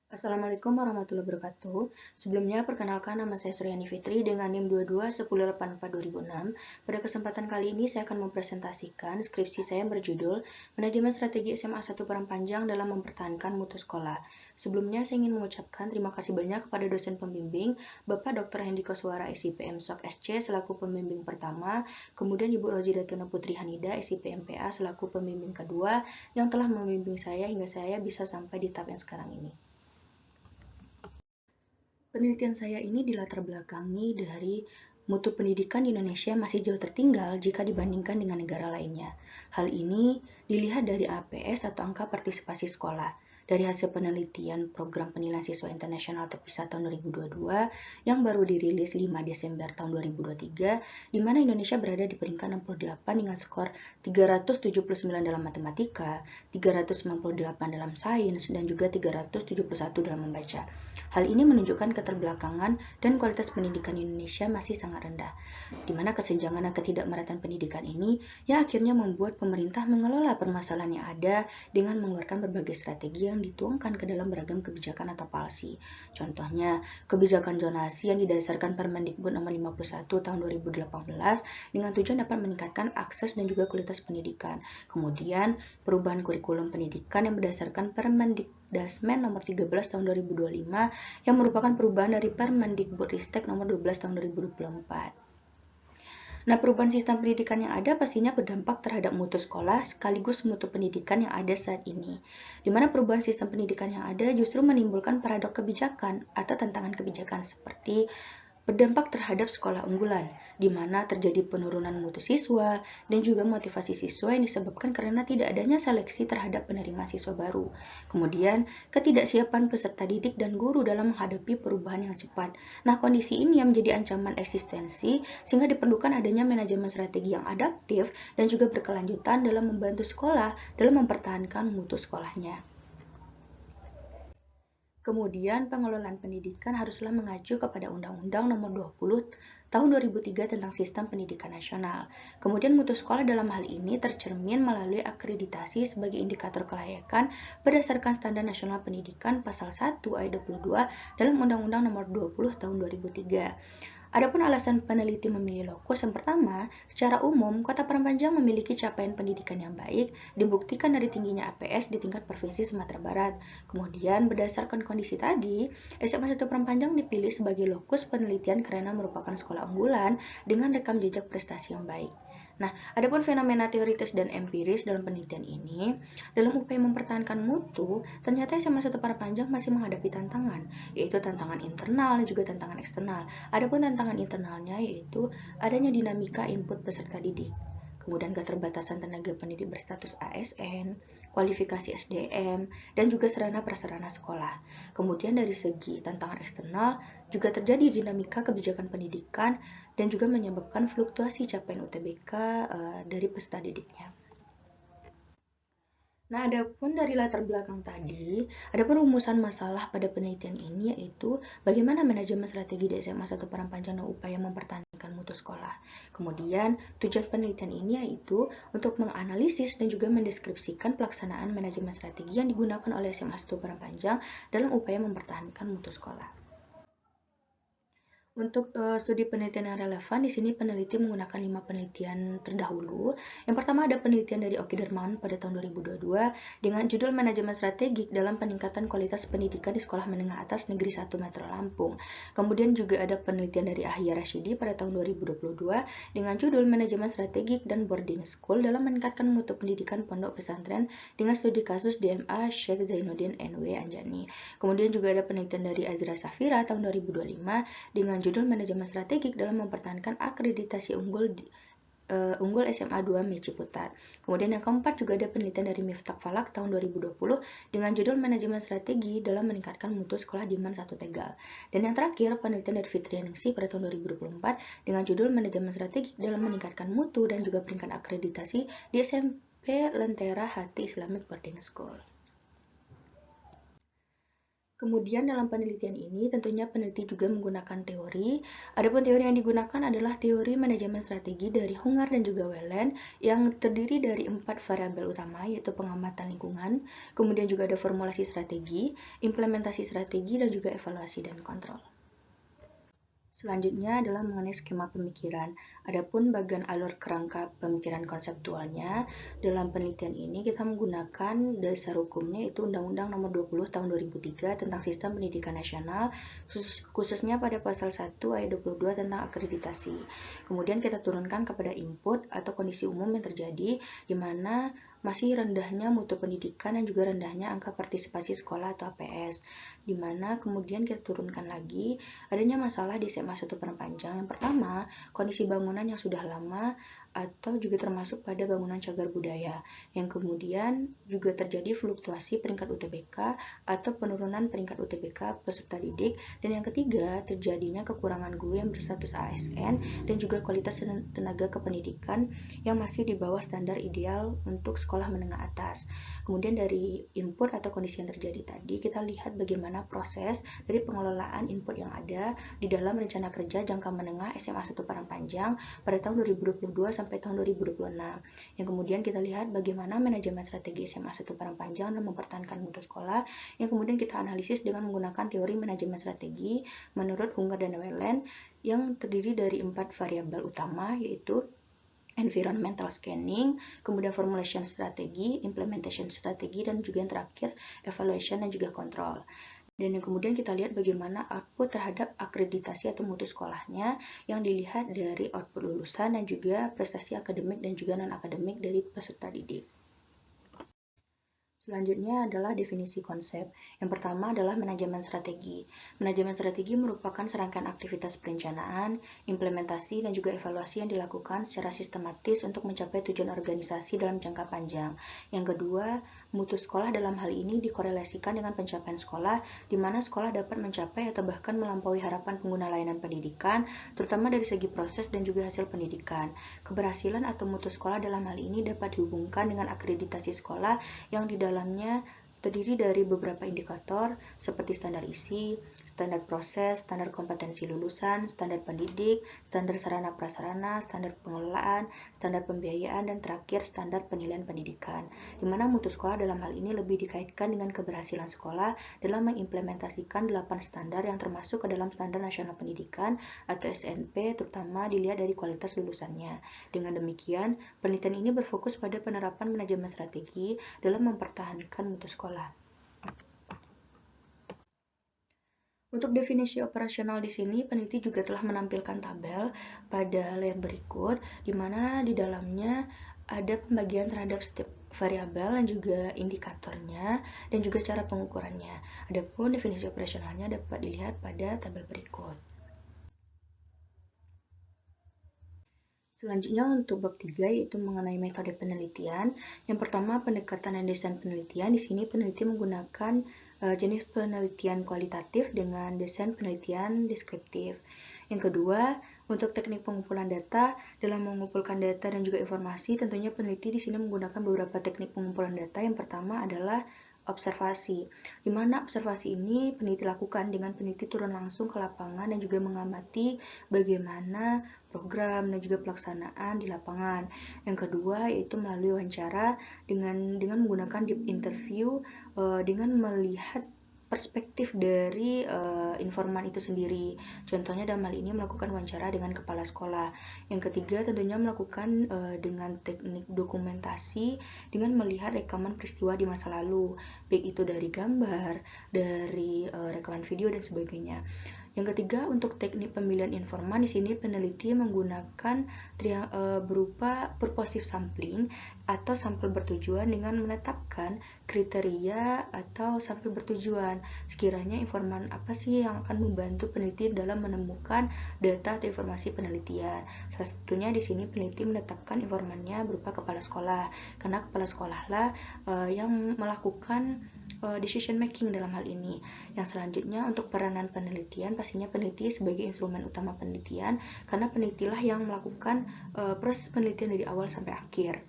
Assalamualaikum warahmatullahi wabarakatuh. Sebelumnya, perkenalkan nama saya Suryani Fitri dengan NIM 2210842006. Pada kesempatan kali ini, saya akan mempresentasikan skripsi saya yang berjudul Manajemen Strategi SMA 1 Panjang dalam Mempertahankan Mutu Sekolah. Sebelumnya, saya ingin mengucapkan terima kasih banyak kepada dosen pembimbing, Bapak Dr. Hendiko Suara SIPM SOK SC selaku pembimbing pertama, kemudian Ibu Rozidatuna Putri Hanida SIPM PA selaku pembimbing kedua, yang telah membimbing saya hingga saya bisa sampai di tahap yang sekarang ini. Penelitian saya ini dilatar belakangi dari mutu pendidikan di Indonesia masih jauh tertinggal jika dibandingkan dengan negara lainnya. Hal ini dilihat dari APS atau angka partisipasi sekolah. Dari hasil penelitian Program Penilaian Siswa Internasional atau PISA tahun 2022 yang baru dirilis 5 Desember tahun 2023, di mana Indonesia berada di peringkat 68 dengan skor 379 dalam matematika, 398 dalam sains, dan juga 371 dalam membaca. Hal ini menunjukkan keterbelakangan dan kualitas pendidikan Indonesia masih sangat rendah, di mana kesenjangan dan ketidakmerataan pendidikan ini yang akhirnya membuat pemerintah mengelola permasalahan yang ada dengan mengeluarkan berbagai strategi yang dituangkan ke dalam beragam kebijakan atau policy. Contohnya, kebijakan zonasi yang didasarkan Permendikbud nomor 51 tahun 2018 dengan tujuan dapat meningkatkan akses dan juga kualitas pendidikan. Kemudian, perubahan kurikulum pendidikan yang berdasarkan Permendikdasmen nomor 13 tahun 2025 yang merupakan perubahan dari Permendikbudristek nomor 12 tahun 2024. Nah, perubahan sistem pendidikan yang ada pastinya berdampak terhadap mutu sekolah sekaligus mutu pendidikan yang ada saat ini. Di mana perubahan sistem pendidikan yang ada justru menimbulkan paradok kebijakan atau tantangan kebijakan seperti berdampak terhadap sekolah unggulan, di mana terjadi penurunan mutu siswa dan juga motivasi siswa yang disebabkan karena tidak adanya seleksi terhadap penerima siswa baru. Kemudian, ketidaksiapan peserta didik dan guru dalam menghadapi perubahan yang cepat. Nah, kondisi ini yang menjadi ancaman eksistensi sehingga diperlukan adanya manajemen strategi yang adaptif dan juga berkelanjutan dalam membantu sekolah dalam mempertahankan mutu sekolahnya. Kemudian, pengelolaan pendidikan haruslah mengacu kepada Undang-Undang Nomor 20 Tahun 2003 tentang Sistem Pendidikan Nasional. Kemudian, mutu sekolah dalam hal ini tercermin melalui akreditasi sebagai indikator kelayakan berdasarkan Standar Nasional Pendidikan Pasal 1 Ayat 22 dalam Undang-Undang Nomor 20 Tahun 2003. Adapun alasan peneliti memilih lokus yang pertama, secara umum, Kota Parangpanjang memiliki capaian pendidikan yang baik, dibuktikan dari tingginya APS di tingkat Provinsi Sumatera Barat. Kemudian, berdasarkan kondisi tadi, SMA 1 Parangpanjang dipilih sebagai lokus penelitian karena merupakan sekolah unggulan dengan rekam jejak prestasi yang baik. Nah, adapun fenomena teoritis dan empiris dalam penelitian ini, dalam upaya mempertahankan mutu, ternyata SMA 1 Parangpanjang masih menghadapi tantangan, yaitu tantangan internal dan juga tantangan eksternal. Adapun tantangan internalnya yaitu adanya dinamika input peserta didik, kemudian keterbatasan tenaga pendidik berstatus ASN, kualifikasi SDM, dan juga sarana prasarana sekolah. Kemudian dari segi tantangan eksternal juga terjadi dinamika kebijakan pendidikan dan juga menyebabkan fluktuasi capaian UTBK dari peserta didiknya. Nah, adapun dari latar belakang tadi, ada perumusan masalah pada penelitian ini yaitu bagaimana manajemen strategi di SMA 1 Parangpanjang dan upaya mempertahankan mutu sekolah. Kemudian, tujuan penelitian ini yaitu untuk menganalisis dan juga mendeskripsikan pelaksanaan manajemen strategi yang digunakan oleh SMA 1 Parangpanjang dalam upaya mempertahankan mutu sekolah. Untuk studi penelitian yang relevan, di sini peneliti menggunakan 5 penelitian terdahulu. Yang pertama ada penelitian dari Oki Darmawan pada tahun 2022 dengan judul Manajemen Strategik dalam Peningkatan Kualitas Pendidikan di Sekolah Menengah Atas Negeri 1 Metro Lampung. Kemudian juga ada penelitian dari Ahya Rashidi pada tahun 2022 dengan judul Manajemen Strategik dan Boarding School dalam meningkatkan mutu pendidikan pondok pesantren dengan studi kasus DMA Sheikh Zainuddin NW Anjani. Kemudian juga ada penelitian dari Azra Safira tahun 2025 dengan judul Manajemen Strategik dalam Mempertahankan Akreditasi Unggul SMA 2 Ciputat. Kemudian yang keempat juga ada penelitian dari Miftah Falak tahun 2020 dengan judul Manajemen Strategi dalam Meningkatkan Mutu Sekolah Diman 1 Tegal. Dan yang terakhir penelitian dari Fitrianingsih pada tahun 2024 dengan judul Manajemen Strategi dalam Meningkatkan Mutu dan juga Peringkat Akreditasi di SMP Lentera Hati Islamic Boarding School. Kemudian dalam penelitian ini tentunya peneliti juga menggunakan teori. Adapun teori yang digunakan adalah teori manajemen strategi dari Hungar dan juga Whelan yang terdiri dari 4 variabel utama, yaitu pengamatan lingkungan, kemudian juga ada formulasi strategi, implementasi strategi, dan juga evaluasi dan kontrol. Selanjutnya adalah mengenai skema pemikiran. Adapun bagian alur kerangka pemikiran konseptualnya, dalam penelitian ini kita menggunakan dasar hukumnya yaitu Undang-Undang Nomor 20 Tahun 2003 tentang Sistem Pendidikan Nasional, khususnya pada pasal 1 ayat 22 tentang akreditasi. Kemudian kita turunkan kepada input atau kondisi umum yang terjadi, di mana masih rendahnya mutu pendidikan dan juga rendahnya angka partisipasi sekolah atau APS, di mana kemudian kita turunkan lagi adanya masalah di SMA 1 Panjang. Yang pertama, kondisi bangunan yang sudah lama atau juga termasuk pada bangunan cagar budaya. Yang kemudian juga terjadi fluktuasi peringkat UTBK atau penurunan peringkat UTBK peserta didik. Dan yang ketiga, terjadinya kekurangan guru yang berstatus ASN dan juga kualitas tenaga kependidikan yang masih di bawah standar ideal untuk sekolah menengah atas. Kemudian dari input atau kondisi yang terjadi tadi, kita lihat bagaimana proses dari pengelolaan input yang ada di dalam rencana kerja jangka menengah SMA 1 Panjang pada tahun 2022 sampai tahun 2026. Yang kemudian kita lihat bagaimana manajemen strategi SMA 1 Panjang dalam mempertahankan mutu sekolah, yang kemudian kita analisis dengan menggunakan teori manajemen strategi menurut Hungar dan Whelan yang terdiri dari 4 variabel utama, yaitu environmental scanning, kemudian formulation strategi, implementation strategi, dan juga yang terakhir evaluation dan juga kontrol. Dan yang kemudian kita lihat bagaimana output terhadap akreditasi atau mutu sekolahnya yang dilihat dari output lulusan dan juga prestasi akademik dan juga non-akademik dari peserta didik. Selanjutnya adalah definisi konsep. Yang pertama adalah manajemen strategi. Manajemen strategi merupakan serangkaian aktivitas perencanaan, implementasi, dan juga evaluasi yang dilakukan secara sistematis untuk mencapai tujuan organisasi dalam jangka panjang. Yang kedua, mutu sekolah dalam hal ini dikorelasikan dengan pencapaian sekolah, di mana sekolah dapat mencapai atau bahkan melampaui harapan pengguna layanan pendidikan, terutama dari segi proses dan juga hasil pendidikan. Keberhasilan atau mutu sekolah dalam hal ini dapat dihubungkan dengan akreditasi sekolah yang di dalamnya terdiri dari beberapa indikator seperti standar isi, standar proses, standar kompetensi lulusan, standar pendidik, standar sarana prasarana, standar pengelolaan, standar pembiayaan, dan terakhir standar penilaian pendidikan. Di mana mutu sekolah dalam hal ini lebih dikaitkan dengan keberhasilan sekolah dalam mengimplementasikan 8 standar yang termasuk ke dalam standar nasional pendidikan atau SNP, terutama dilihat dari kualitas lulusannya. Dengan demikian, penelitian ini berfokus pada penerapan manajemen strategi dalam mempertahankan mutu sekolah. Untuk definisi operasional di sini, peneliti juga telah menampilkan tabel pada layar berikut, di mana di dalamnya ada pembagian terhadap setiap variabel dan juga indikatornya, dan juga cara pengukurannya. Adapun definisi operasionalnya dapat dilihat pada tabel berikut. Selanjutnya untuk bab 3 yaitu mengenai metode penelitian. Yang pertama, pendekatan dan desain penelitian. Di sini peneliti menggunakan jenis penelitian kualitatif dengan desain penelitian deskriptif. Yang kedua, untuk teknik pengumpulan data, dalam mengumpulkan data dan juga informasi, tentunya peneliti di sini menggunakan beberapa teknik pengumpulan data. Yang pertama adalah observasi, di mana observasi ini peneliti lakukan dengan peneliti turun langsung ke lapangan dan juga mengamati bagaimana program dan juga pelaksanaan di lapangan. Yang kedua yaitu melalui wawancara dengan menggunakan deep interview dengan melihat perspektif dari informan itu sendiri. Contohnya dalam hal ini melakukan wawancara dengan kepala sekolah. Yang ketiga tentunya melakukan dengan teknik dokumentasi dengan melihat rekaman peristiwa di masa lalu, baik itu dari gambar, dari rekaman video dan sebagainya. Yang ketiga, untuk teknik pemilihan informan, di sini peneliti menggunakan berupa purposive sampling atau sampel bertujuan dengan menetapkan kriteria atau sampel bertujuan. Sekiranya informan apa sih yang akan membantu peneliti dalam menemukan data atau informasi penelitian. Salah satunya di sini peneliti menetapkan informannya berupa kepala sekolah, karena kepala sekolahlah yang melakukan decision making dalam hal ini. Yang selanjutnya untuk peranan penelitian, pastinya peneliti sebagai instrumen utama penelitian karena penelitilah yang melakukan proses penelitian dari awal sampai akhir.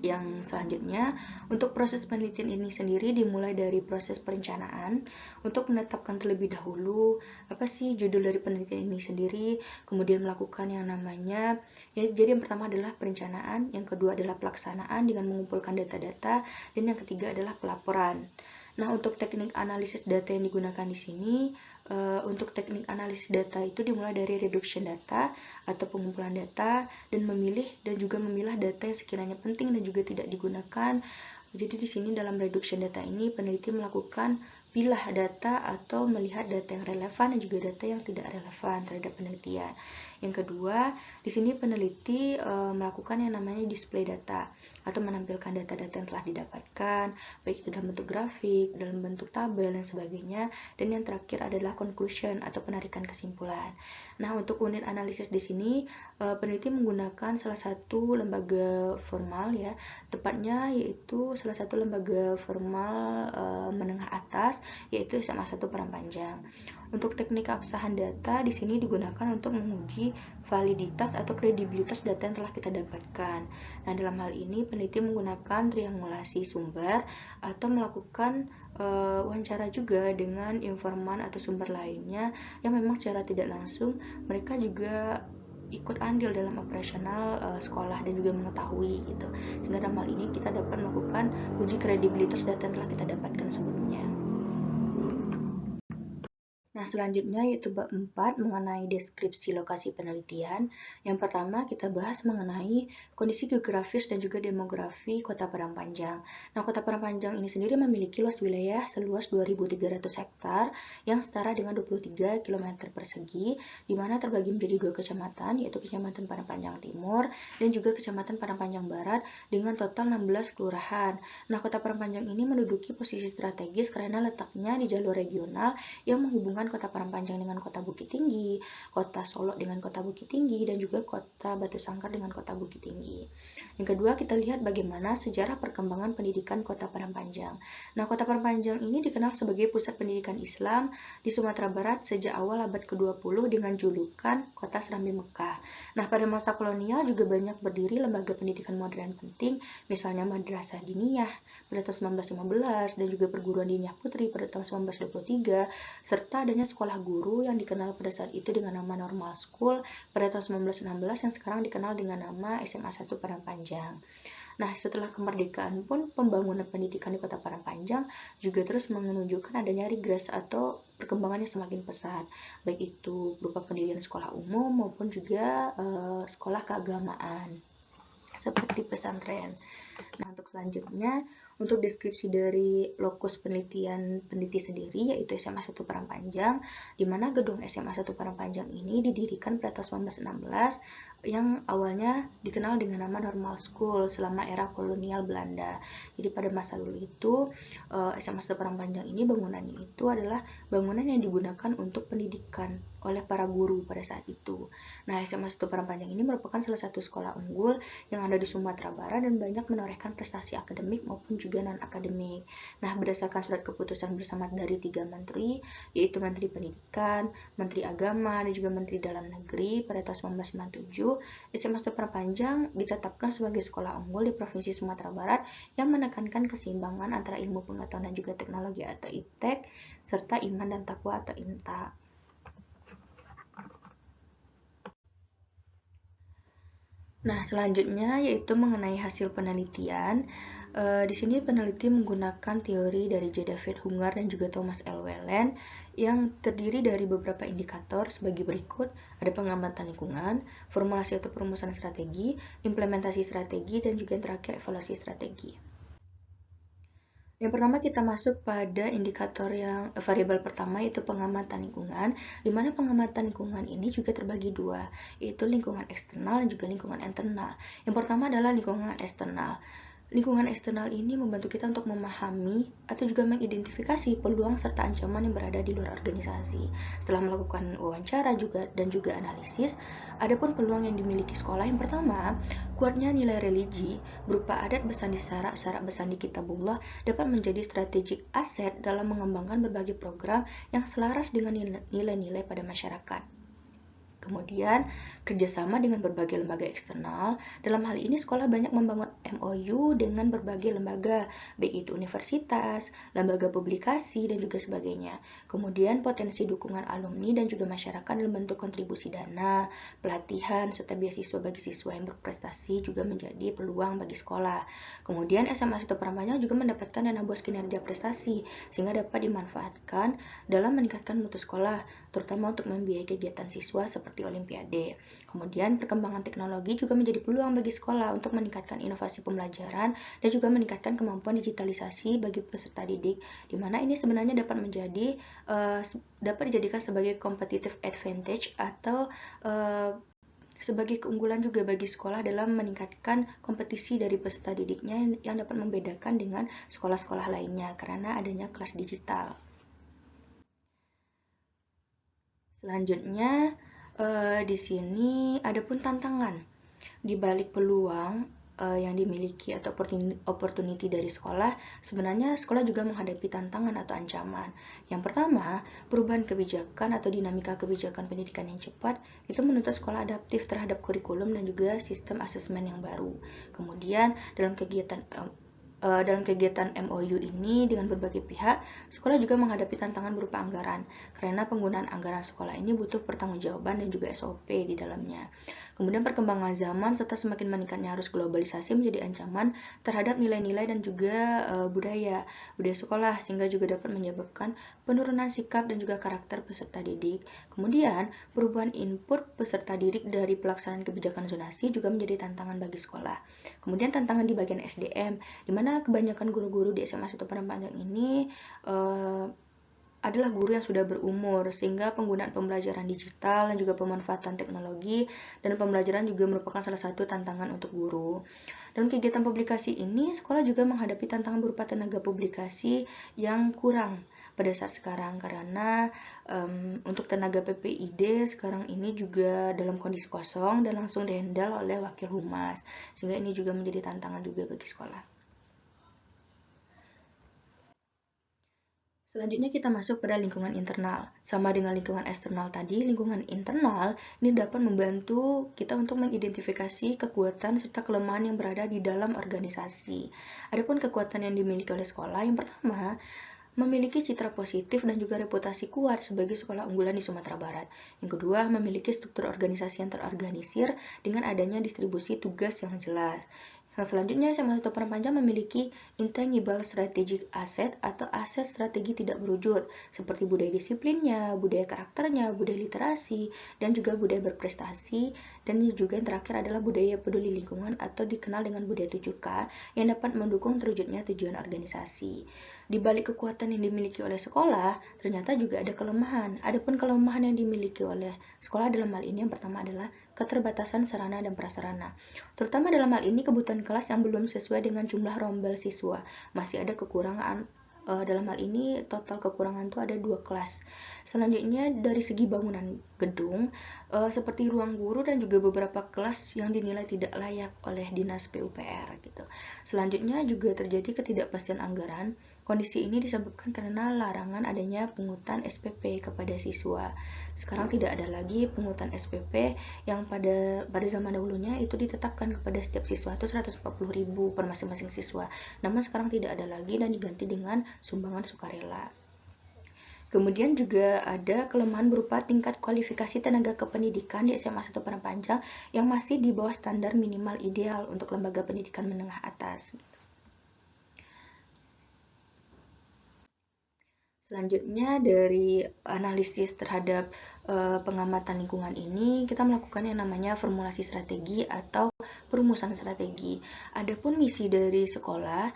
Yang selanjutnya, untuk proses penelitian ini sendiri dimulai dari proses perencanaan untuk menetapkan terlebih dahulu apa sih judul dari penelitian ini sendiri, kemudian melakukan yang namanya, ya, jadi yang pertama adalah perencanaan, yang kedua adalah pelaksanaan dengan mengumpulkan data-data, dan yang ketiga adalah pelaporan. Nah, untuk teknik analisis data yang digunakan di sini, untuk teknik analisis data itu dimulai dari reduction data atau pengumpulan data dan juga memilah data yang sekiranya penting dan juga tidak digunakan. Jadi di sini dalam reduction data ini peneliti melakukan pilah data atau melihat data yang relevan dan juga data yang tidak relevan terhadap penelitian. Yang kedua, di sini peneliti melakukan yang namanya display data atau menampilkan data-data yang telah didapatkan, baik itu dalam bentuk grafik, dalam bentuk tabel, dan sebagainya. Dan yang terakhir adalah conclusion atau penarikan kesimpulan. Nah, untuk unit analisis di sini peneliti menggunakan salah satu lembaga formal, ya, tepatnya yaitu salah satu lembaga formal menengah atas, yaitu SMA 1 Padang Panjang. Untuk teknik keabsahan data di sini digunakan untuk menguji validitas atau kredibilitas data yang telah kita dapatkan. Nah, dalam hal ini peneliti menggunakan triangulasi sumber atau melakukan wawancara juga dengan informan atau sumber lainnya yang memang secara tidak langsung mereka juga ikut andil dalam operasional sekolah dan juga mengetahui gitu. Sehingga dalam hal ini kita dapat melakukan uji kredibilitas data yang telah kita dapatkan sebelumnya. Nah, selanjutnya yaitu bab 4 mengenai deskripsi lokasi penelitian. Yang pertama kita bahas mengenai kondisi geografis dan juga demografi Kota Padang Panjang. Nah, Kota Padang Panjang ini sendiri memiliki luas wilayah seluas 2.300 hektar yang setara dengan 23 km persegi, di mana terbagi menjadi dua kecamatan, yaitu Kecamatan Padang Panjang Timur dan juga Kecamatan Padang Panjang Barat dengan total 16 kelurahan. Nah, Kota Padang Panjang ini menduduki posisi strategis karena letaknya di jalur regional yang menghubungkan Kota Padang Panjang dengan Kota Bukit Tinggi, Kota Solok dengan Kota Bukit Tinggi, dan juga Kota Batu Sangkar dengan Kota Bukit Tinggi. Yang kedua, kita lihat bagaimana sejarah perkembangan pendidikan Kota Padang Panjang. Nah, Kota Padang Panjang ini dikenal sebagai pusat pendidikan Islam di Sumatera Barat sejak awal abad ke-20 dengan julukan Kota Serambi Mekah. Nah, pada masa kolonial juga banyak berdiri lembaga pendidikan modern penting, misalnya Madrasah Diniyah pada tahun 1915 dan juga Perguruan Diniyah Putri pada tahun 1923, serta adanya sekolah guru yang dikenal pada saat itu dengan nama Normal School pada tahun 1916 yang sekarang dikenal dengan nama SMA 1 Padang Panjang. Nah, setelah kemerdekaan pun pembangunan pendidikan di Kota Padang Panjang juga terus menunjukkan adanya regres atau perkembangannya semakin pesat, baik itu berupa pendirian sekolah umum maupun juga sekolah keagamaan seperti pesantren. Nah, untuk selanjutnya, untuk deskripsi dari lokus penelitian peneliti sendiri, yaitu SMA 1 Padang Panjang, di mana gedung SMA 1 Padang Panjang ini didirikan pada tahun 1916, yang awalnya dikenal dengan nama Normal School selama era kolonial Belanda. Jadi pada masa dulu itu, SMA 1 Padang Panjang ini bangunannya itu adalah bangunan yang digunakan untuk pendidikan oleh para guru pada saat itu. Nah, SMA 1 Padang Panjang ini merupakan salah satu sekolah unggul yang ada di Sumatera Barat dan banyak menorehkan prestasi akademik maupun juga non-akademik. Nah, berdasarkan surat keputusan bersama dari 3 menteri, yaitu Menteri Pendidikan, Menteri Agama, dan juga Menteri Dalam Negeri pada tahun 1997, SMA 1 Padang Panjang ditetapkan sebagai sekolah unggul di Provinsi Sumatera Barat yang menekankan keseimbangan antara ilmu pengetahuan dan juga teknologi atau IPTEK, serta iman dan takwa atau INTA. Nah, selanjutnya yaitu mengenai hasil penelitian. Di sini peneliti menggunakan teori dari J. David Hungar dan juga Thomas L. Whelan yang terdiri dari beberapa indikator sebagai berikut. Ada pengamatan lingkungan, formulasi atau perumusan strategi, implementasi strategi, dan juga yang terakhir evaluasi strategi. Yang pertama kita masuk pada indikator yang variabel pertama yaitu pengamatan lingkungan, di mana pengamatan lingkungan ini juga terbagi dua, yaitu lingkungan eksternal dan juga lingkungan internal. Yang pertama adalah lingkungan eksternal. Lingkungan eksternal ini membantu kita untuk memahami atau juga mengidentifikasi peluang serta ancaman yang berada di luar organisasi. Setelah melakukan wawancara dan juga analisis, adapun peluang yang dimiliki sekolah yang pertama, kuatnya nilai religi berupa adat besandi syarak besandi kitabullah dapat menjadi strategic aset dalam mengembangkan berbagai program yang selaras dengan nilai-nilai pada masyarakat. Kemudian, kerjasama dengan berbagai lembaga eksternal. Dalam hal ini, sekolah banyak membangun MOU dengan berbagai lembaga, baik itu universitas, lembaga publikasi, dan juga sebagainya. Kemudian, potensi dukungan alumni dan juga masyarakat dalam bentuk kontribusi dana, pelatihan, serta beasiswa bagi siswa yang berprestasi juga menjadi peluang bagi sekolah. Kemudian, SMA 1 Prambanan juga mendapatkan dana bos kinerja prestasi, sehingga dapat dimanfaatkan dalam meningkatkan mutu sekolah, terutama untuk membiayai kegiatan siswa seperti Olimpiade. Kemudian perkembangan teknologi juga menjadi peluang bagi sekolah untuk meningkatkan inovasi pembelajaran dan juga meningkatkan kemampuan digitalisasi bagi peserta didik, di mana ini sebenarnya dapat dijadikan sebagai competitive advantage atau sebagai keunggulan juga bagi sekolah dalam meningkatkan kompetisi dari peserta didiknya yang dapat membedakan dengan sekolah-sekolah lainnya karena adanya kelas digital. Selanjutnya, di sini ada pun tantangan di balik peluang yang dimiliki atau opportunity dari sekolah. Sebenarnya sekolah juga menghadapi tantangan atau ancaman. Yang pertama, perubahan kebijakan atau dinamika kebijakan pendidikan yang cepat itu menuntut sekolah adaptif terhadap kurikulum dan juga sistem asesmen yang baru. Kemudian dalam kegiatan MOU ini dengan berbagai pihak, sekolah juga menghadapi tantangan berupa anggaran, karena penggunaan anggaran sekolah ini butuh pertanggungjawaban dan juga SOP di dalamnya. Kemudian perkembangan zaman serta semakin meningkatnya arus globalisasi menjadi ancaman terhadap nilai-nilai dan juga budaya sekolah, sehingga juga dapat menyebabkan penurunan sikap dan juga karakter peserta didik. Kemudian, perubahan input peserta didik dari pelaksanaan kebijakan zonasi juga menjadi tantangan bagi sekolah. Kemudian tantangan di bagian SDM, di mana kebanyakan guru-guru di SMA 1 Padang ini adalah guru yang sudah berumur, sehingga penggunaan pembelajaran digital dan juga pemanfaatan teknologi dan pembelajaran juga merupakan salah satu tantangan untuk guru. Dalam kegiatan publikasi ini, sekolah juga menghadapi tantangan berupa tenaga publikasi yang kurang pada saat sekarang, karena untuk tenaga PPID sekarang ini juga dalam kondisi kosong dan langsung dihandle oleh wakil humas, sehingga ini juga menjadi tantangan juga bagi sekolah. Selanjutnya kita masuk pada lingkungan internal. Sama dengan lingkungan eksternal tadi, lingkungan internal ini dapat membantu kita untuk mengidentifikasi kekuatan serta kelemahan yang berada di dalam organisasi. Adapun kekuatan yang dimiliki oleh sekolah, yang pertama, memiliki citra positif dan juga reputasi kuat sebagai sekolah unggulan di Sumatera Barat. Yang kedua, memiliki struktur organisasi yang terorganisir dengan adanya distribusi tugas yang jelas. Yang selanjutnya, SMA 1 Padang memiliki intangible strategic asset atau aset strategi tidak berwujud, seperti budaya disiplinnya, budaya karakternya, budaya literasi, dan juga budaya berprestasi. Dan juga yang terakhir adalah budaya peduli lingkungan atau dikenal dengan budaya 7K yang dapat mendukung terwujudnya tujuan organisasi. Di balik kekuatan yang dimiliki oleh sekolah, ternyata juga ada kelemahan. Adapun kelemahan yang dimiliki oleh sekolah dalam hal ini yang pertama adalah keterbatasan sarana dan prasarana. Terutama dalam hal ini kebutuhan kelas yang belum sesuai dengan jumlah rombel siswa. Masih ada kekurangan dalam hal ini total kekurangan itu ada 2 kelas. Selanjutnya dari segi bangunan gedung seperti ruang guru dan juga beberapa kelas yang dinilai tidak layak oleh Dinas PUPR gitu. Selanjutnya juga terjadi ketidakpastian anggaran. Kondisi ini disebabkan karena larangan adanya pungutan SPP kepada siswa. Sekarang tidak ada lagi pungutan SPP yang pada zaman dahulunya itu ditetapkan kepada setiap siswa itu 140.000 per masing-masing siswa. Namun sekarang tidak ada lagi dan diganti dengan sumbangan sukarela. Kemudian juga ada kelemahan berupa tingkat kualifikasi tenaga kependidikan di SMA 1 Padang Panjang yang masih di bawah standar minimal ideal untuk lembaga pendidikan menengah atas. Selanjutnya dari analisis terhadap pengamatan lingkungan ini, kita melakukan yang namanya formulasi strategi atau perumusan strategi. Adapun misi dari sekolah,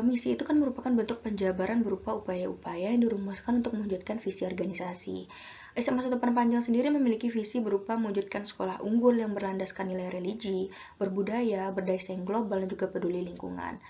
misi itu kan merupakan bentuk penjabaran berupa upaya-upaya yang dirumuskan untuk mewujudkan visi organisasi. SMA 1 Padang sendiri memiliki visi berupa mewujudkan sekolah unggul yang berlandaskan nilai religi, berbudaya, berdaya saing global, dan juga peduli lingkungan.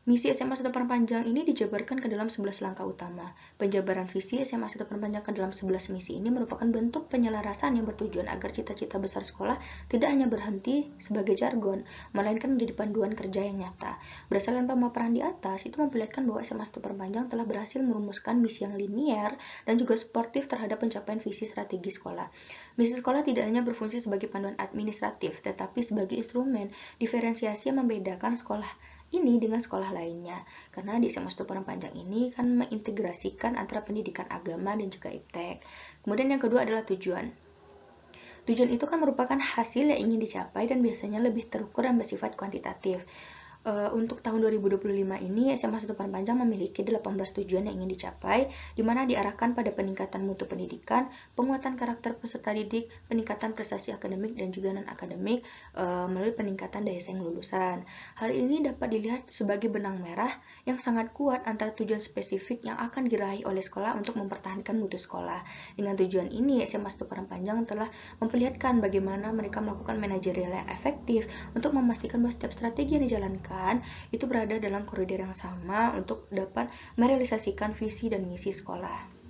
Misi SMA 1 Perpanjang ini dijabarkan ke dalam 11 langkah utama. Penjabaran visi SMA 1 Perpanjang ke dalam 11 misi ini merupakan bentuk penyelarasan yang bertujuan agar cita-cita besar sekolah tidak hanya berhenti sebagai jargon, melainkan menjadi panduan kerja yang nyata. Berdasarkan pemaparan di atas, itu memperlihatkan bahwa SMA 1 Perpanjang telah berhasil merumuskan misi yang linier dan juga sportif terhadap pencapaian visi strategi sekolah. Misi sekolah tidak hanya berfungsi sebagai panduan administratif, tetapi sebagai instrumen diferensiasi yang membedakan sekolah ini dengan sekolah lainnya, karena di SMA 1 Perpanjang ini kan mengintegrasikan antara pendidikan agama dan juga iptek. Kemudian yang kedua adalah tujuan. Tujuan itu kan merupakan hasil yang ingin dicapai dan biasanya lebih terukur dan bersifat kuantitatif. Untuk tahun 2025 ini SMA 1 Perpanjang memiliki 18 tujuan yang ingin dicapai, di mana diarahkan pada peningkatan mutu pendidikan, penguatan karakter peserta didik, peningkatan prestasi akademik dan juga non-akademik melalui peningkatan daya saing lulusan. Hal ini dapat dilihat sebagai benang merah yang sangat kuat antara tujuan spesifik yang akan diraih oleh sekolah untuk mempertahankan mutu sekolah. Dengan tujuan ini, SMA 1 Perpanjang telah memperlihatkan bagaimana mereka melakukan manajerial yang efektif untuk memastikan bahwa setiap strategi yang dijalankan itu berada dalam koridor yang sama untuk dapat merealisasikan visi dan misi sekolah.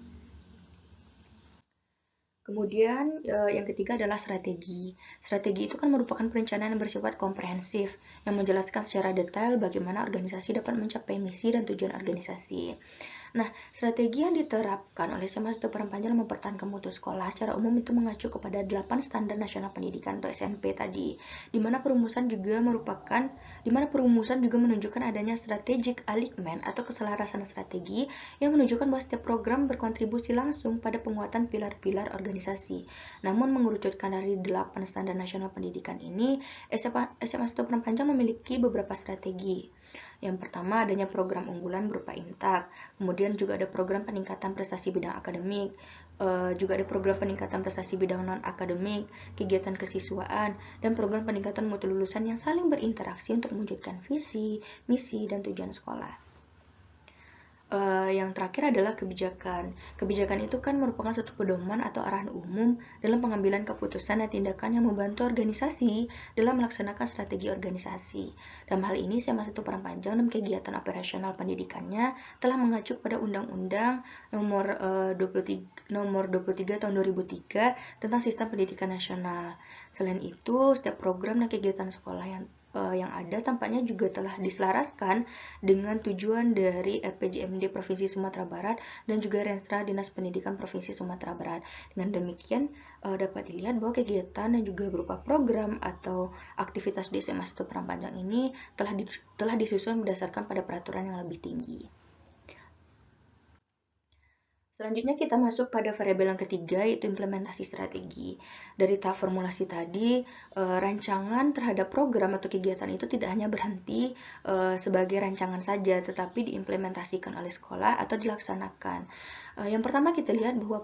Kemudian yang ketiga adalah strategi. Strategi itu kan merupakan perencanaan yang bersifat komprehensif yang menjelaskan secara detail bagaimana organisasi dapat mencapai misi dan tujuan organisasi. Nah, strategi yang diterapkan oleh SMA 1 Perpanjang mempertahankan mutu sekolah secara umum itu mengacu kepada 8 Standar Nasional Pendidikan atau SMP tadi, di mana perumusan juga menunjukkan adanya strategic alignment atau keselarasan strategi yang menunjukkan bahwa setiap program berkontribusi langsung pada penguatan pilar-pilar organisasi. Namun mengerucutkan dari 8 Standar Nasional Pendidikan ini, SMA 1 Perpanjang memiliki beberapa strategi. Yang pertama adanya program unggulan berupa IMTAK, kemudian juga ada program peningkatan prestasi bidang akademik, juga ada program peningkatan prestasi bidang non-akademik, kegiatan kesiswaan, dan program peningkatan mutu lulusan yang saling berinteraksi untuk mewujudkan visi, misi, dan tujuan sekolah. Yang terakhir adalah kebijakan. Kebijakan itu kan merupakan suatu pedoman atau arahan umum dalam pengambilan keputusan dan tindakan yang membantu organisasi dalam melaksanakan strategi organisasi. Dalam hal ini, SMA 1 Perpanjang dalam kegiatan operasional pendidikannya telah mengacu pada Undang-Undang nomor 23 tahun 2003 tentang Sistem Pendidikan Nasional. Selain itu, setiap program dan kegiatan sekolah yang ada tampaknya juga telah diselaraskan dengan tujuan dari RPJMD Provinsi Sumatera Barat dan juga Renstra Dinas Pendidikan Provinsi Sumatera Barat. Dengan demikian dapat dilihat bahwa kegiatan dan juga berupa program atau aktivitas di SMA 1 Perpanjang ini telah disusun berdasarkan pada peraturan yang lebih tinggi. Selanjutnya kita masuk pada variabel yang ketiga, yaitu implementasi strategi. Dari tahap formulasi tadi, rancangan terhadap program atau kegiatan itu tidak hanya berhenti sebagai rancangan saja, tetapi diimplementasikan oleh sekolah atau dilaksanakan. Yang pertama kita lihat bahwa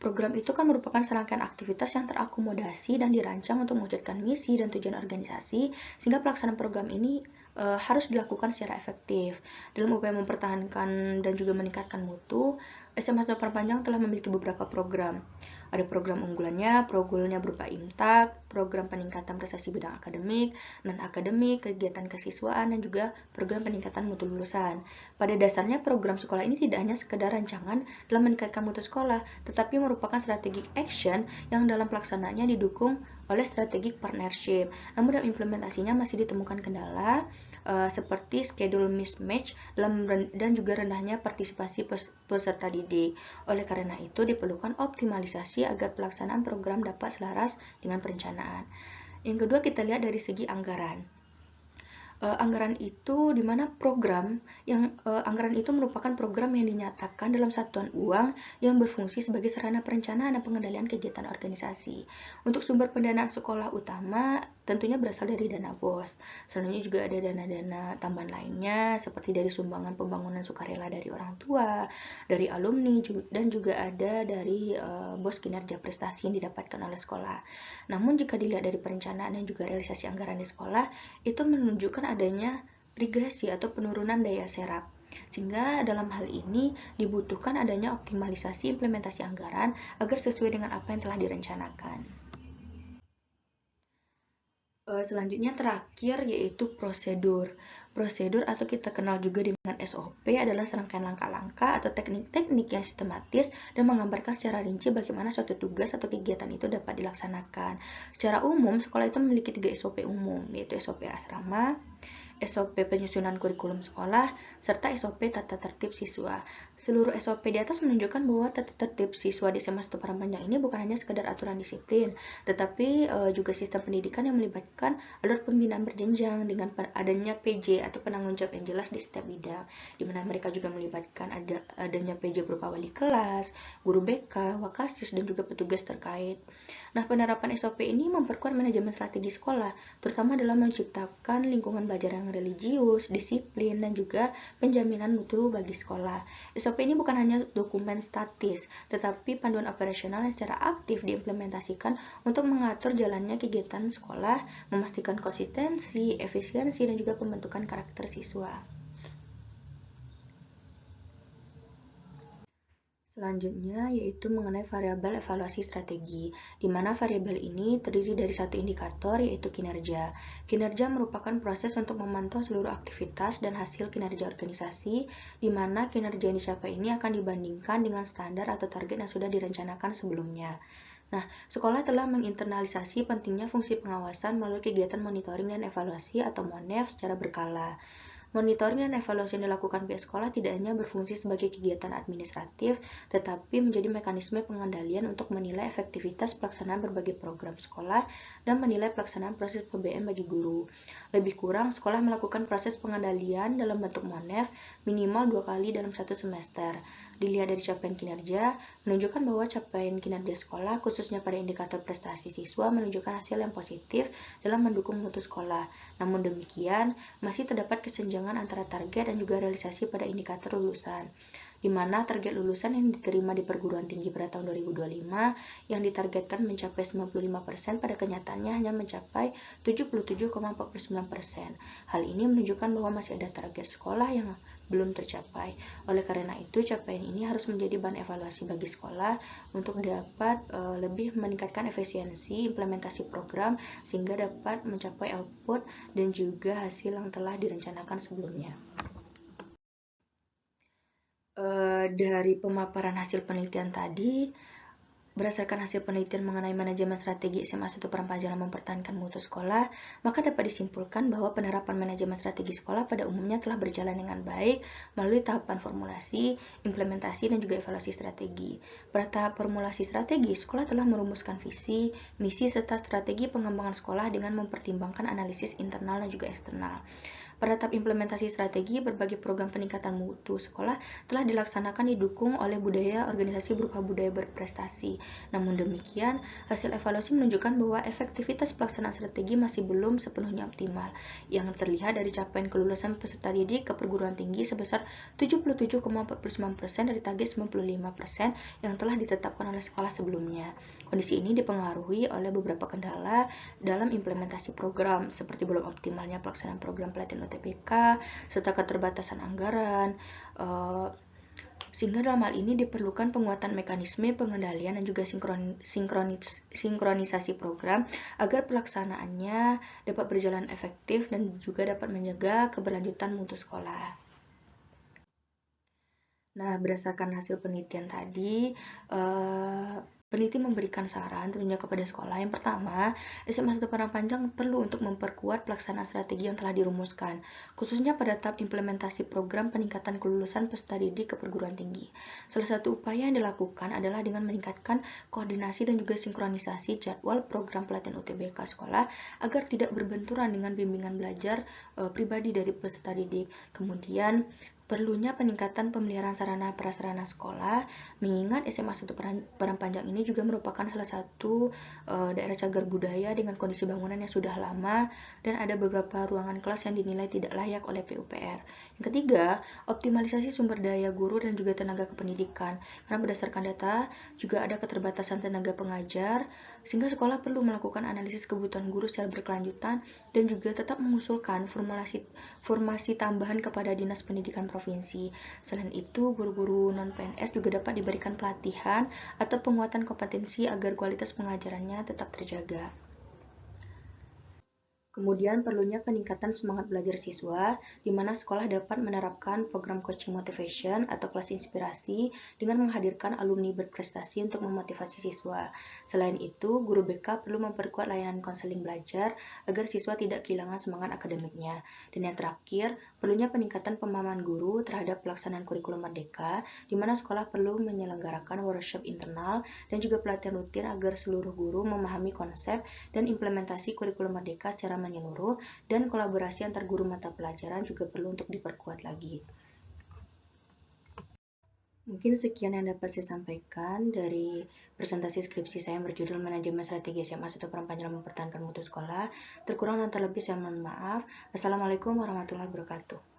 program itu kan merupakan serangkaian aktivitas yang terakomodasi dan dirancang untuk mewujudkan misi dan tujuan organisasi, sehingga pelaksanaan program ini harus dilakukan secara efektif. Dalam upaya mempertahankan dan juga meningkatkan mutu, SMA 1 Perpanjang telah memiliki beberapa program. Ada program unggulannya berupa IMTAK, program peningkatan prestasi bidang akademik, non-akademik, kegiatan kesiswaan, dan juga program peningkatan mutu lulusan. Pada dasarnya program sekolah ini tidak hanya sekedar rancangan dalam meningkatkan mutu sekolah, tetapi merupakan strategic action yang dalam pelaksanaannya didukung oleh strategic partnership. Namun dalam implementasinya masih ditemukan kendala seperti schedule mismatch dan juga rendahnya partisipasi peserta didik. Oleh karena itu diperlukan optimalisasi agar pelaksanaan program dapat selaras dengan perencanaan. Yang kedua kita lihat dari segi anggaran. Anggaran itu di mana anggaran itu merupakan program yang dinyatakan dalam satuan uang yang berfungsi sebagai sarana perencanaan dan pengendalian kegiatan organisasi. Untuk sumber pendanaan sekolah utama tentunya berasal dari dana BOS. Selanjutnya juga ada dana-dana tambahan lainnya seperti dari sumbangan pembangunan sukarela dari orang tua, dari alumni, dan juga ada dari BOS kinerja prestasi yang didapatkan oleh sekolah. Namun jika dilihat dari perencanaan dan juga realisasi anggaran di sekolah, itu menunjukkan adanya regresi atau penurunan daya serap. Sehingga dalam hal ini dibutuhkan adanya optimalisasi implementasi anggaran agar sesuai dengan apa yang telah direncanakan. Selanjutnya terakhir yaitu prosedur. Prosedur atau kita kenal juga dengan SOP adalah serangkaian langkah-langkah atau teknik-teknik yang sistematis dan menggambarkan secara rinci bagaimana suatu tugas atau kegiatan itu dapat dilaksanakan. Secara umum, sekolah itu memiliki 3 SOP umum, yaitu SOP asrama, SOP penyusunan kurikulum sekolah, serta SOP tata tertib siswa. Seluruh SOP di atas menunjukkan bahwa tata tertib siswa di SMA 1 Parahpanjang ini bukan hanya sekedar aturan disiplin, tetapi juga sistem pendidikan yang melibatkan alur pembinaan berjenjang dengan adanya PJ atau penanggung jawab yang jelas di setiap bidang, di mana mereka juga melibatkan adanya PJ berupa wali kelas, guru BK, wakasis, dan juga petugas terkait. Nah, penerapan SOP ini memperkuat manajemen strategi sekolah, terutama dalam menciptakan lingkungan belajar yang religius, disiplin, dan juga penjaminan mutu bagi sekolah. SOP ini bukan hanya dokumen statis, tetapi panduan operasional yang secara aktif diimplementasikan untuk mengatur jalannya kegiatan sekolah, memastikan konsistensi, efisiensi, dan juga pembentukan karakter siswa. Selanjutnya yaitu mengenai variabel evaluasi strategi, di mana variabel ini terdiri dari satu indikator yaitu kinerja. Kinerja merupakan proses untuk memantau seluruh aktivitas dan hasil kinerja organisasi, di mana kinerja yang dicapai ini akan dibandingkan dengan standar atau target yang sudah direncanakan sebelumnya. Nah, sekolah telah menginternalisasi pentingnya fungsi pengawasan melalui kegiatan monitoring dan evaluasi atau MONEV secara berkala. Monitoring dan evaluasi yang dilakukan pihak sekolah tidak hanya berfungsi sebagai kegiatan administratif, tetapi menjadi mekanisme pengendalian untuk menilai efektivitas pelaksanaan berbagai program sekolah dan menilai pelaksanaan proses PBM bagi guru. Lebih kurang, sekolah melakukan proses pengendalian dalam bentuk MONEV minimal 2 kali dalam satu semester. Dilihat dari capaian kinerja, menunjukkan bahwa capaian kinerja sekolah, khususnya pada indikator prestasi siswa, menunjukkan hasil yang positif dalam mendukung mutu sekolah. Namun demikian, masih terdapat kesenjangan antara target dan juga realisasi pada indikator lulusan, di mana target lulusan yang diterima di perguruan tinggi pada tahun 2025 yang ditargetkan mencapai 95%, pada kenyataannya hanya mencapai 77,49%. Hal ini menunjukkan bahwa masih ada target sekolah yang belum tercapai. Oleh karena itu, capaian ini harus menjadi bahan evaluasi bagi sekolah untuk dapat lebih meningkatkan efisiensi implementasi program sehingga dapat mencapai output dan juga hasil yang telah direncanakan sebelumnya. Dari pemaparan hasil penelitian tadi, berdasarkan hasil penelitian mengenai manajemen strategi SMA 1 Parahpanjang mempertahankan mutu sekolah, maka dapat disimpulkan bahwa penerapan manajemen strategi sekolah pada umumnya telah berjalan dengan baik melalui tahapan formulasi, implementasi, dan juga evaluasi strategi. Pada tahap formulasi strategi, sekolah telah merumuskan visi, misi, serta strategi pengembangan sekolah dengan mempertimbangkan analisis internal dan juga eksternal. Pada tahap implementasi strategi, berbagai program peningkatan mutu sekolah telah dilaksanakan didukung oleh budaya organisasi berupa budaya berprestasi. Namun demikian, hasil evaluasi menunjukkan bahwa efektivitas pelaksanaan strategi masih belum sepenuhnya optimal, yang terlihat dari capaian kelulusan peserta didik ke perguruan tinggi sebesar 77,49% dari target 95% yang telah ditetapkan oleh sekolah sebelumnya. Kondisi ini dipengaruhi oleh beberapa kendala dalam implementasi program, seperti belum optimalnya pelaksanaan program pelatihan UTBK, serta keterbatasan anggaran, sehingga dalam hal ini diperlukan penguatan mekanisme pengendalian dan juga sinkronisasi program agar pelaksanaannya dapat berjalan efektif dan juga dapat menjaga keberlanjutan mutu sekolah. Nah, berdasarkan hasil penelitian tadi, peneliti memberikan saran tentunya kepada sekolah. Yang pertama, SMA 1 Parahpanjang perlu untuk memperkuat pelaksanaan strategi yang telah dirumuskan, khususnya pada tahap implementasi program peningkatan kelulusan peserta didik ke perguruan tinggi. Salah satu upaya yang dilakukan adalah dengan meningkatkan koordinasi dan juga sinkronisasi jadwal program pelatihan UTBK sekolah agar tidak berbenturan dengan bimbingan belajar pribadi dari peserta didik. Kemudian, perlunya peningkatan pemeliharaan sarana prasarana sekolah, mengingat SMA 1 Parahpanjang ini juga merupakan salah satu daerah cagar budaya dengan kondisi bangunan yang sudah lama dan ada beberapa ruangan kelas yang dinilai tidak layak oleh PUPR. Yang ketiga, optimalisasi sumber daya guru dan juga tenaga kependidikan. Karena berdasarkan data juga ada keterbatasan tenaga pengajar, sehingga sekolah perlu melakukan analisis kebutuhan guru secara berkelanjutan dan juga tetap mengusulkan formasi tambahan kepada Dinas Pendidikan Provinsi. Selain itu, guru-guru non-PNS juga dapat diberikan pelatihan atau penguatan kompetensi agar kualitas pengajarannya tetap terjaga. Kemudian perlunya peningkatan semangat belajar siswa, di mana sekolah dapat menerapkan program coaching motivation atau kelas inspirasi dengan menghadirkan alumni berprestasi untuk memotivasi siswa. Selain itu, guru BK perlu memperkuat layanan konseling belajar agar siswa tidak kehilangan semangat akademiknya. Dan yang terakhir, perlunya peningkatan pemahaman guru terhadap pelaksanaan kurikulum merdeka, di mana sekolah perlu menyelenggarakan workshop internal dan juga pelatihan rutin agar seluruh guru memahami konsep dan implementasi kurikulum merdeka secara menyeluruh, dan kolaborasi antar guru mata pelajaran juga perlu untuk diperkuat lagi. Mungkin sekian yang dapat saya sampaikan dari presentasi skripsi saya yang berjudul Manajemen Strategi SMA 1 Perempuan dalam Mempertahankan Mutu Sekolah. Terkurang dan terlebih saya mohon maaf. Assalamualaikum warahmatullahi wabarakatuh.